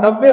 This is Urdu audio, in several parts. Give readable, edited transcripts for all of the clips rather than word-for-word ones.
90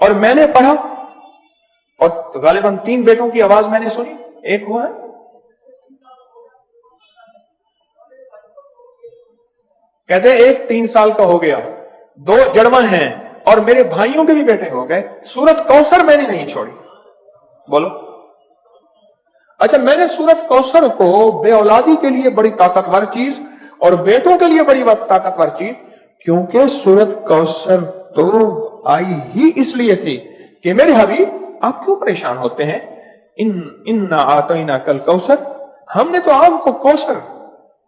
اور میں نے پڑھا اور غالباً 3 بیٹوں کی آواز میں نے سنی. ایک ہوا ہے کہتے ہیں ایک 3 سال کا ہو گیا, 2 جڑواں ہیں اور میرے بھائیوں کے بھی بیٹے ہو گئے. سورت کوثر میں نے نہیں چھوڑی. بولو. اچھا, میں نے سورت کوثر کو بے اولادی کے لیے بڑی طاقتور چیز اور بیٹوں کے لیے بڑی طاقتور چیز, کیونکہ سورت کوثر تو آئی ہی اس لیے تھی کہ میرے حبیب آپ کیوں پریشان ہوتے ہیں. انا اعطیناک الکوثر, ہم نے تو آپ کو کوثر,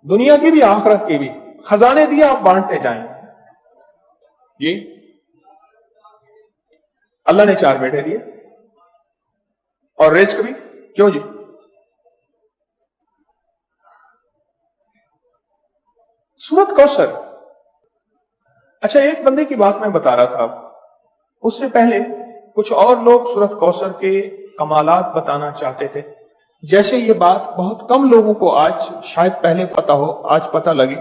دنیا کی بھی آخرت کی بھی خزانے دیا, آپ بانٹتے جائیں. جی اللہ نے 4 بیٹے دیے اور رزق بھی. کیوں جی؟ سورت کوثر. اچھا, ایک بندے کی بات میں بتا رہا تھا, اس سے پہلے کچھ اور لوگ سورت کوثر کے کمالات بتانا چاہتے تھے. جیسے یہ بات بہت کم لوگوں کو آج شاید پہلے پتا ہو, آج پتا لگی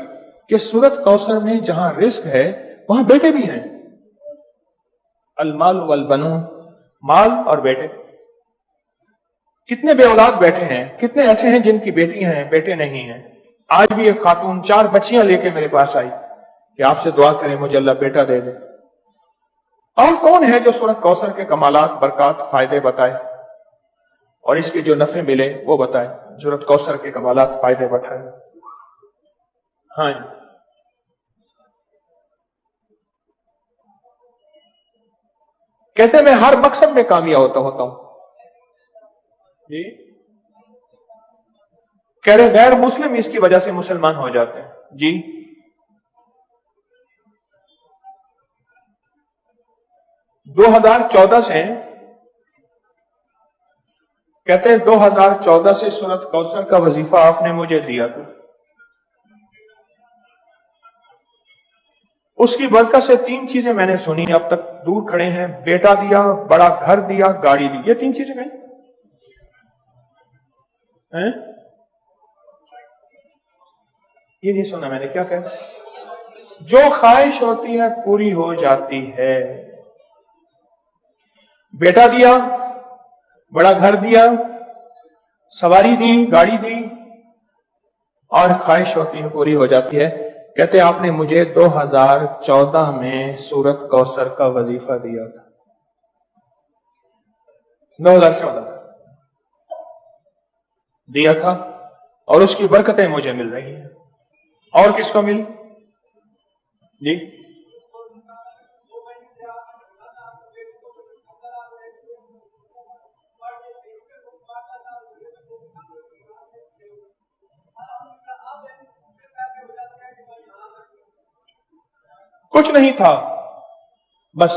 کہ سورت کوثر میں جہاں رزق ہے وہاں بیٹے بھی ہیں. المال والبنون, مال اور بیٹے. کتنے بے اولاد بیٹے ہیں, کتنے ایسے ہیں جن کی بیٹی ہیں بیٹے نہیں ہیں. آج بھی ایک خاتون 4 بچیاں لے کے میرے پاس آئی کہ آپ سے دعا کریں مجھے اللہ بیٹا دے دے. اور کون ہے جو سورت کوثر کے کمالات, برکات, فائدے بتائے اور اس کے جو نفع ملے وہ بتائے. سورت کوثر کے کمالات, فائدے بتائے. ہاں جی, کہتے ہیں میں ہر مقصد میں کامیاب ہوتا ہوں. جی کہہ رہے غیر مسلم اس کی وجہ سے مسلمان ہو جاتے ہیں. جی 2014 سے کہتے ہیں 2014 سے سورت کوثر کا وظیفہ آپ نے مجھے دیا تھا. اس کی برکت سے 3 چیزیں میں نے سنی, اب تک دور کھڑے ہیں. بیٹا دیا, بڑا گھر دیا, گاڑی دی. یہ 3 چیزیں کہیں یہ نہیں سنا میں نے. کیا کہا؟ جو خواہش ہوتی ہے پوری ہو جاتی ہے. بیٹا دیا, بڑا گھر دیا, سواری دی, گاڑی دی, اور خواہش ہوتی ہے پوری ہو جاتی ہے. کہتے آپ نے مجھے 2014 میں سورت کوثر کا وظیفہ دیا تھا. 2014 دیا تھا اور اس کی برکتیں مجھے مل رہی ہیں. اور کس کو ملی؟ جی کچھ نہیں تھا, بس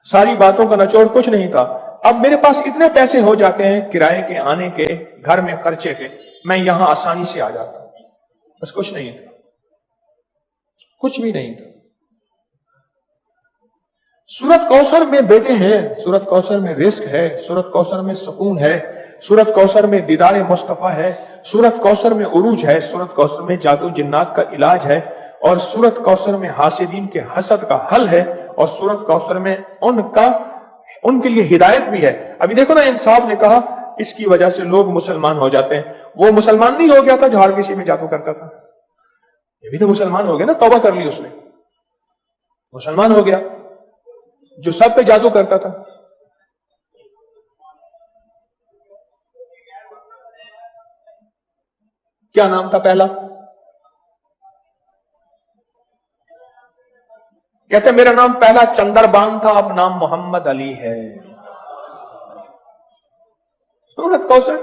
ساری باتوں کا نچوڑ کچھ نہیں تھا. اب میرے پاس اتنے پیسے ہو جاتے ہیں کرائے کے, آنے کے, گھر میں خرچے کے, میں یہاں آسانی سے آ جاتا ہوں. بس کچھ نہیں تھا, کچھ بھی نہیں تھا. سورت کوثر میں بیٹے ہیں, سورت کوثر میں رزق ہے, سورت کوثر میں سکون ہے, سورت کوثر میں دیدار مصطفیٰ ہے, سورت کوثر میں عروج ہے, سورت کوثر میں جادو جنات کا علاج ہے, اور سورت کوثر میں حاسدین کے حسد کا حل ہے, اور سورت کوثر میں ان کے لیے ہدایت بھی ہے. ابھی دیکھو نا, انصاف نے کہا اس کی وجہ سے لوگ مسلمان ہو جاتے ہیں. وہ مسلمان نہیں ہو گیا تھا جو ہر کسی میں جادو کرتا تھا, یہ بھی تو مسلمان ہو گیا نا, توبہ کر لی اس نے, مسلمان ہو گیا جو سب پہ جادو کرتا تھا. کیا نام تھا پہلا؟ کہتے میرا نام پہلا چندر بان تھا, اب نام محمد علی ہے. سورت کوثر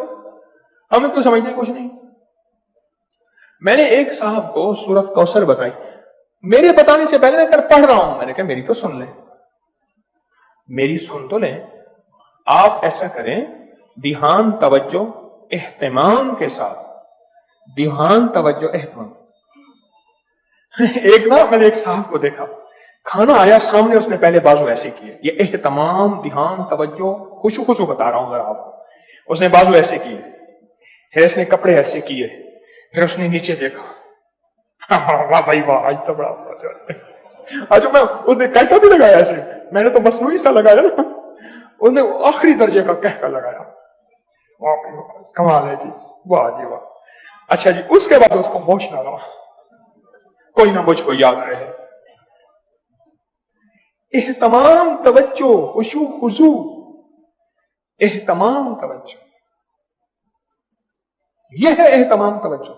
ہمیں تو سمجھنے کچھ نہیں. میں نے ایک صاحب کو سورت کوثر بتائی, میرے بتانے سے پہلے میں پڑھ رہا ہوں, میں نے کہا میری تو سن لیں, میری سن تو لیں. آپ ایسا کریں, دھیان, توجہ, اہتمام کے ساتھ, دھیان, توجہ, اہتمام. ایک نا میں نے ایک صاحب کو دیکھا, کھانا آیا سامنے, اس نے پہلے بازو ایسے کیے, یہ اہتمام, دھیان, توجہ, خوشو بتا رہا ہوں ذرا آپ کو. اس نے بازو ایسے کیے, پھر اس نے کپڑے ایسے کیے, پھر اس نے نیچے دیکھا, واہ بھائی واہ, آج تو بڑا آج میں اس نے کیسا بھی لگایا ایسے, میں نے تو مصنوعی سا لگایا نا، انہوں نے آخری درجے کا کہہ کر لگایا. کمال ہے جی، واہ جی واہ. اچھا جی، اس کے بعد اس کو ہوش نہ رہا، کوئی نہ مجھ کو یاد رہے. اہتمام، توجہ، خشوع خضوع، اہتمام توجہ، یہ ہے اہتمام توجہ.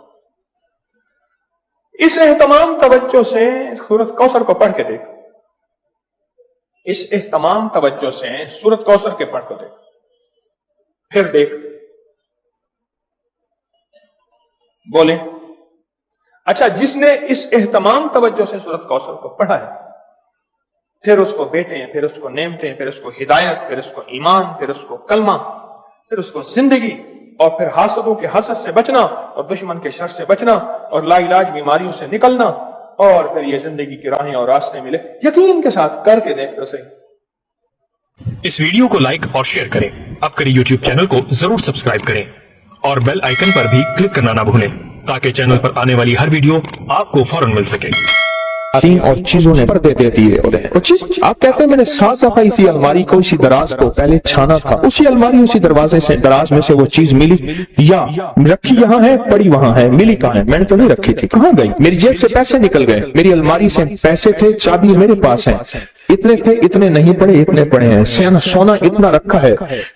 اس اہتمام توجہ سے سورۃ کوثر کو پڑھ کے دیکھ، اس اہتمام توجہ سے سورۃ کوثر کے پڑھ کو دیکھ، پھر دیکھ. بولیں. اچھا، جس نے اس اہتمام توجہ سے سورۃ کوثر کو پڑھا ہے، پھر اس کو بیٹیں، پھر اس کو نعمتیں، پھر اس کو ہدایت، پھر اس کو ایمان، پھر اس کو کلمہ، پھر اس کو زندگی، اور پھر حاسدوں کے حسد سے بچنا، اور دشمن کے شر سے بچنا، اور لا علاج بیماریوں سے نکلنا، اور پھر یہ زندگی کی راہیں اور راستے ملے. یقین کے ساتھ کر کے دیکھ تو صحیح. اس ویڈیو کو لائک اور شیئر کریں. اب کریں یوٹیوب چینل کو ضرور سبسکرائب کریں اور بیل آئیکن پر بھی کلک کرنا نہ بھولیں تاکہ چینل پر آنے والی ہر ویڈیو آپ کو فوراً مل سکے. اور چیزوں نے پردے دے دیے ہوتے ہیں. آپ کہتے ہیں میں نے 7 دفعہ اسی الماری کو، اسی دراز کو پہلے چھانا تھا، اسی الماری اسی دروازے سے دراز میں سے وہ چیز ملی، یا رکھی یہاں ہے پڑی وہاں ہے، ملی کہاں ہے؟ میں نے تو نہیں رکھی تھی، کہاں گئی؟ میری جیب سے پیسے نکل گئے، میری الماری سے پیسے تھے، چابی میرے پاس ہے، اتنے تھے اتنے نہیں پڑے اتنے پڑے ہیں، سونا اتنا رکھا ہے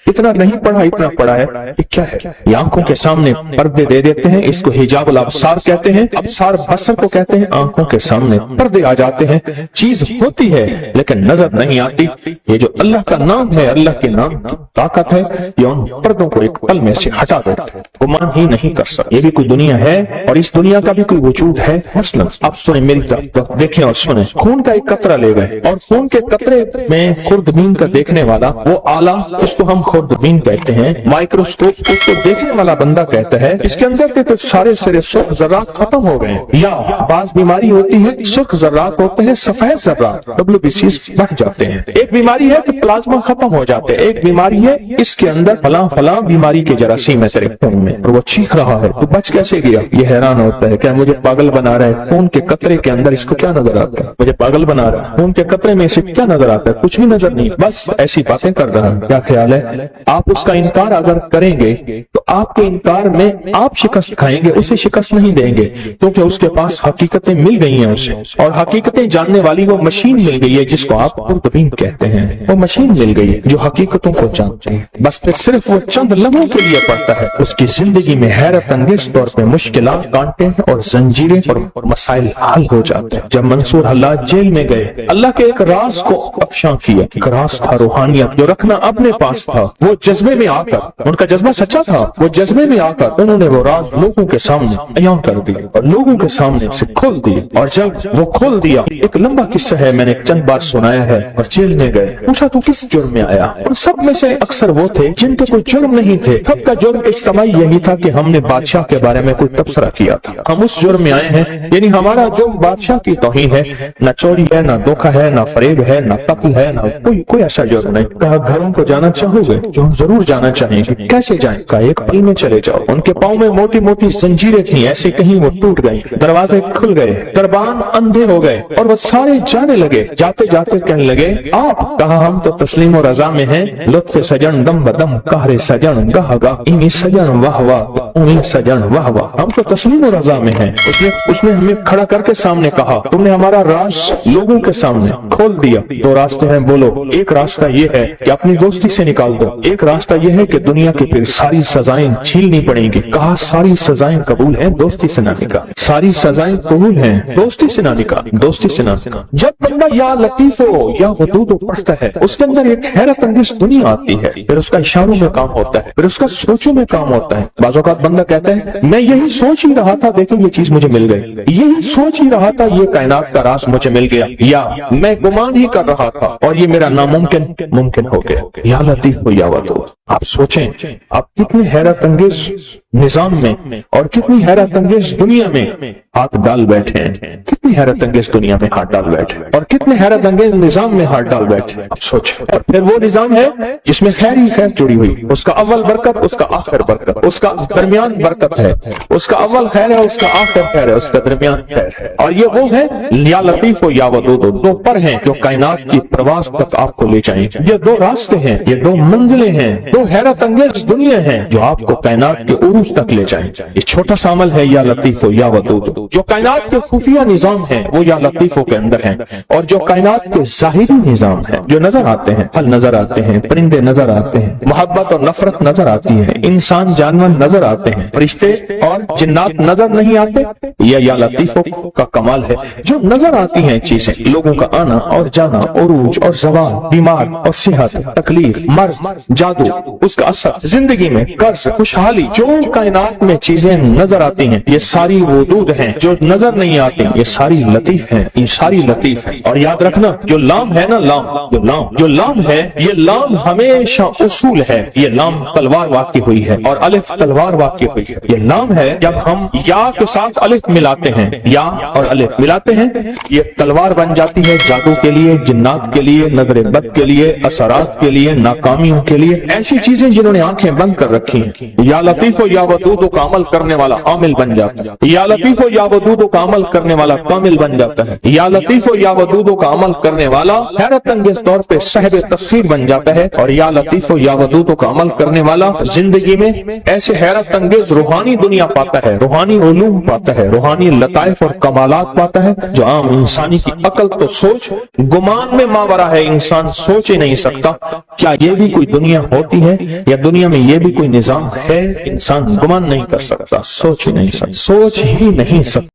اتنا نہیں پڑا اتنا پڑا ہے. یہ کیا ہے؟ یہ آنکھوں کے سامنے پردے دے دیتے ہیں. اس کو حجاب الابصار کہتے ہیں. ابصار بصر کو کہتے ہیں. آنکھوں کے سامنے پردے آ جاتے ہیں، چیز ہوتی ہے لیکن نظر نہیں آتی. یہ جو اللہ کا نام ہے، اللہ کے نام کی طاقت ہے، یہ ان پردوں کو ایک پل میں سے ہٹا دیتا ہے. گمان ہی نہیں کر سکتا یہ بھی کوئی دنیا ہے، اور اس دنیا کا بھی کوئی وجود ہے. مثلا اب سنیں میری طرف، دیکھیں اور سنیں. خون کا ایک قطرہ لے گئے، اور خون کے قطرے میں خوردبین کا دیکھنے والا وہ آلہ، اس کو ہم خوردبین کہتے ہیں. مائکروسکوپ اس کو دیکھنے والا بندہ کہتا ہے اس کے اندر کے تو سارے سرے سرخ ذرات ختم ہو گئے. یا بعض بیماری ہوتی ہے سرخ ذرات ہوتے ہیں، سفید ذرات WBCs بڑھ جاتے ہیں. ایک بیماری ہے کہ پلازما ختم ہو جاتے ہیں. ایک بیماری ہے اس کے اندر فلاں بیماری کے جراثیم ہے تیرے خون میں، اور وہ چیخ رہا ہے، تو بچ کیسے گیا؟ یہ حیران ہوتا ہے کہ مجھے پاگل بنا رہا ہے. خون کے قطرے کے اندر اس کو کیا نظر آتا ہے؟ مجھے پاگل بنا رہا ہے. خون کے قطرے میں اسے کیا نظر آتا ہے؟ کچھ بھی نظر نہیں، بس ایسی باتیں کر رہا ہے. کیا خیال ہے؟ آپ اس کا انکار اگر کریں گے تو آپ کے انکار میں آپ شکست کھائیں گے، اسے شکست نہیں دیں گے، کیونکہ اس کے پاس حقیقتیں مل گئی ہیں اسے. اور حقیقتیں جاننے والی وہ مشین مل گئی ہے جس کو آپ خوردبین کہتے ہیں. وہ مشین مل گئی ہے جو حقیقتوں کو جانتے ہیں. بس پھر صرف وہ چند لمحوں کے لیے پڑتا ہے، اس کی زندگی میں حیرت انگیز طور پہ مشکلات، کانٹے اور زنجیریں اور مسائل حل ہو جاتے ہیں. جب منصور حلاج جیل میں گئے، اللہ کے ایک راز کو افشاں کیا. ایک راز تھا روحانیت جو رکھنا اپنے پاس تھا. وہ جذبے میں آ کر، ان کا جذبہ سچا تھا، وہ جذبے میں آ کر انہوں نے وہ راز لوگوں کے سامنے بیان کر دی اور لوگوں کے سامنے سے کھول دی. اور جب وہ کھول دیا، ایک لمبا قصہ ہے، میں نے چند بار سنایا ہے. اور جیل میں گئے، پوچھا تو کس جرم میں آیا؟ اور سب میں سے اکثر وہ تھے جن کے کوئی جرم نہیں تھے. سب کا جرم اجتماعی یہی تھا کہ ہم نے بادشاہ کے بارے میں کوئی تبصرہ کیا تھا. ہم اس جرم میں آئے ہیں، یعنی ہمارا جرم بادشاہ کی توہین ہے. نہ چوری ہے، نہ دھوکہ ہے، نہ فریب ہے، نہ قتل ہے، نہ کوئی ایسا جرم نہیں. کہا گھروں کو جانا چاہو گے؟ جو ہم ضرور جانا چاہیں گے. کیسے جائیں؟ کہا ایک پل میں چلے جاؤ. ان کے پاؤں میں موٹی موٹی زنجیریں تھیں، ایسے کہیں وہ ٹوٹ گئیں. دروازے کھل گئے، دربان اندھے ہو گئے، اور وہ سارے جانے لگے. جاتے جاتے کہنے لگے آپ. کہا ہم تو تسلیم و رضا میں ہیں. لطف سجن دم بدم، قہر سجن گاہ گاہ، اینی سجن واہ واہ، اونی سجن واہ واہ. ہم تو تسلیم و رضا میں ہیں. اس نے ہمیں کھڑا کر کے سامنے کہا تم نے ہمارا راز لوگوں کے سامنے کھول دیا. 2 راستے ہیں، بولو. ایک راستہ یہ ہے کہ اپنی دوستی سے نکال دو. ایک راستہ یہ ہے کہ دنیا کی پھر ساری سزائیں چھیلنی پڑیں گی. کہا ساری سزائیں قبول ہیں، دوستی سے نہ نکال. ساری سزائیں قبول ہیں، دوستی سے نہ نکال، دوستی سے نہ نکال. جب بندہ یا لطیف ہو یا حدود پڑھتا ہے، اس کے اندر ایک حیرت انگیز دنیا آتی ہے. پھر اس کا اشاروں میں کام ہوتا ہے، پھر اس کا سوچوں میں کام ہوتا ہے. بعض اوقات بندہ کہتا ہے میں یہی سوچ ہی رہا تھا، دیکھیں یہ چیز مجھے مل گئی. یہی سوچ ہی رہا تھا، یہ کائنات کا راز مجھے مل گیا. یا میں گمان ہی کر رہا تھا اور یہ میرا ناممکن ممکن ہو گیا. یا لطیف ہو یا ودود. آپ سوچیں آپ کتنے حیرت انگیز نظام میں اور کتنی حیرت انگیز دنیا میں ہاتھ ڈال بیٹھے ہیں، کتنی حیرت انگیز دنیا میں ہاتھ ڈال بیٹھے اور کتنے حیرت انگیز نظام میں ہاتھ ڈال بیٹھے. اب سوچ، اور پھر وہ نظام ہے جس میں خیر ہی خیر جڑی ہوئی، اس کا اول برکت، اس کا آخر برکت، اس کا درمیان برکت ہے، اس کا اول خیر ہے، اس کا آخر خیر ہے، اس کا درمیان خیر ہے. اور یہ وہ ہے یا لطیف و یا ودود، دو پر ہیں جو کائنات کی پرواز تک آپ کو لے جائیں. یہ دو راستے ہیں، یہ دو منزلیں ہیں، دو حیرت انگیز دنیا ہیں جو آپ کو کائنات کے عروج تک لے جائیں. یہ چھوٹا سا عمل ہے یا لطیف و یا ودود. جو کائنات کے خفیہ نظام ہیں وہ یا لطیفوں کے اندر ہیں، اور جو کائنات کے ظاہری نظام ہیں جو نظر آتے ہیں، پھل نظر آتے ہیں، پرندے نظر آتے ہیں، محبت اور نفرت نظر آتی ہے، انسان جانور نظر آتے ہیں، فرشتے اور جنات نظر نہیں آتے، یہ یا لطیفوں کا کمال ہے. جو نظر آتی ہیں چیزیں، لوگوں کا آنا اور جانا، عروج اور زوال، بیمار اور صحت، تکلیف، مرض، جادو، اس کا اثر، زندگی میں قرض، خوشحالی، جو کائنات میں چیزیں نظر آتی ہیں یہ ساری ودود ہیں. جو نظر نہیں آتی یہ ساری لطیف ہیں، یہ ساری لطیف ہیں. اور یاد رکھنا جو لام ہے نا، جو لام ہے، یہ لام ہمیشہ اصول ہے. یہ لام تلوار واقع ہوئی ہے اور الف تلوار واقع ہوئی ہے. یہ لام ہے جب ہم یا کے ساتھ الف ملاتے ہیں، یا اور الف ملاتے ہیں، یہ تلوار بن جاتی ہے جادو کے لیے، جنات کے لیے، نظر بد کے لیے، اثرات کے لیے، ناکامیوں کے لیے، ایسی چیزیں جنہوں نے آنکھیں بند کر رکھی ہیں. یا لطیف و یا ودود کا عمل کرنے والا عامل بن جاتا ہے. یا لطیف و یا ودود کا عمل کرنے والا کامل بن جاتا ہے. یا لطیف و یا ودود کا عمل کرنے والا حیرت انگیز طور پہ صاحب تسخیر بن جاتا ہے. اور یا لطیف و یا ودود کا عمل کرنے والا زندگی میں ایسے حیرت انگیز روحانی دنیا پاتا ہے، روحانی علوم پاتا ہے، روحانی لطائف اور کمالات پاتا ہے جو عام انسانی کی عقل تو سوچ گمان میں ماورا ہے. انسان سوچ ہی نہیں سکتا کیا یہ بھی کوئی دنیا ہوتی ہے یا دنیا میں یہ بھی کوئی نظام ہے. انسان گمان نہیں کر سکتا، سوچ ہی نہیں سکتا.